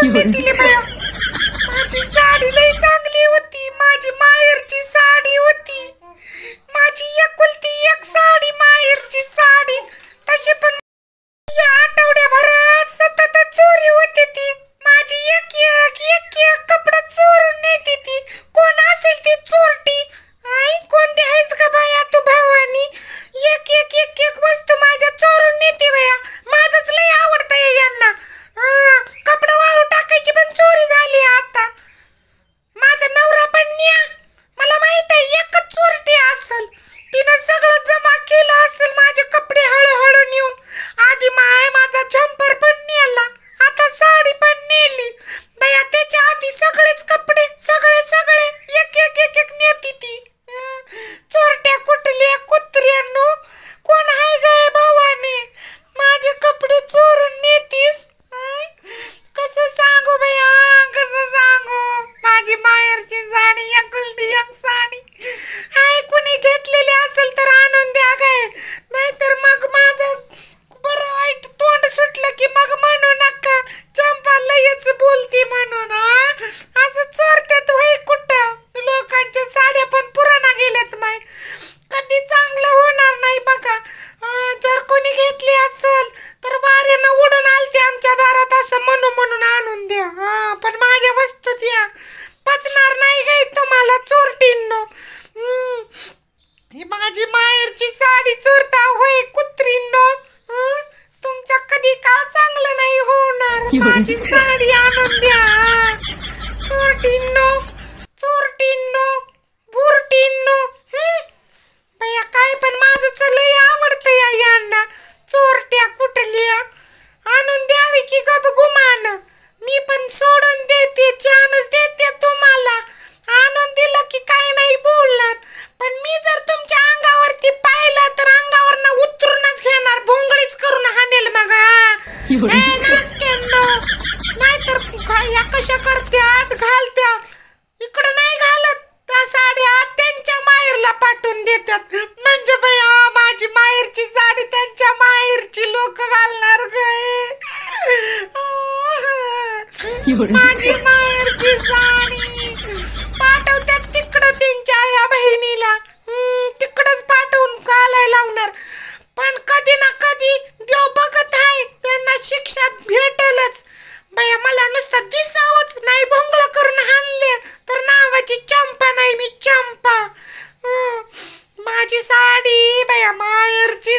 चोरून नेतील बाया. माझी साडी लई चांगली होती, माझी माहेरची साडी होती, माझी एकुलती एक साडी, माहेरची साडी. तशी पण या आठवड्याभरात सतत चोरी होते ती. माझी एक एक कपडा चोरून नेते ती. कोण असेल ती चोरटी? आई कोणती आहेस का बाया तू भवानी? एक एक एक एक वस्तू माझ्या चोरून नेते बाया. माझंच लय आवडतंय यांना. कपडा वाळू टाकायची पण चोरी झाली आता. माझा नवरा पण न्या, मला माहित आहे एकच चोरटी असेल. तिनं सगळं जमा केलं असेल माझे कपडे हळूहळू नेऊन. आधी माझा झंपर पण नेला, आता साडी पण नेली बाया. त्याच्या आधी सगळेच कपडे सगळे एक एक एक एक नेती ती. चोरट्या कुठल्या कुत्र्यांनो, कोण आहे गे भावाने? माझे कपडे चोरून नेतीस? कसं सांगू भैया, कसं सांगू? माझी माहेरची साडी एकुलती एक साडी आहे. कुणी घेतलेली असेल तर आणून द्या गे, नाहीतर मग माझं बरं वाईट तोंड सुटलं की मग म्हणू नका चंपा लयच बोलती म्हणून. असं चोरत्यात होय कुठं? लोकांच्या साड्या पण पुराणा गेल्यात माय. कधी चांगलं होणार नाही बघा. जर कोणी घेतली असेल तर वाऱ्यानं उडून आलते आमच्या दारात असं म्हणून आणून द्या. पण माझ्या वस्तू द्या, पचणार नाही गे तुम्हाला चोरटींनो. ही माझी माहेरची साडी चोरता होय कुत्रींनो? तुमचा कधी काळ चांगलं नाही होणार. माझी साडी आणून द्या चोरटींनो, चोरटींनो, बुरटींनो. भैया काय पण माझंच लय आवडतं या यांना. चोरट्या कुठल्या आणून द्यावी की गप गुमान. मी पण सोडून देते, चान्स देते तुम्हाला. आणून दिलं की काय नाही बोलणार, पण मी जर तुमच्या अंगावरती पाहिलं तर अंगावरनं उतरूनच घेणार, भोंगळीच करून हाणेल मग. नाहीतर या कशा करत्यात घालत्या, इकडं नाही घालत त्या साड्या, त्यांच्या माहेरला पाठवून देतात. म्हणजे बया माझी माहेरची साडी त्यांच्या माहेरची लोक घालणार गे. माझी माहेरची साडी पाठवतात तिकडं त्यांच्या आया बहिणीला, तिकडच पाठवून घालायला लावणार. पण कधी ना कधी देव बघत आहे, त्यांना शिक्षा भेटेलच. बया मला नुसतं दिसावच नाही, भोंगळ करून हाणले तर नावाची चंपा नाही मी, चंपा. माझी साडी बया माहेरची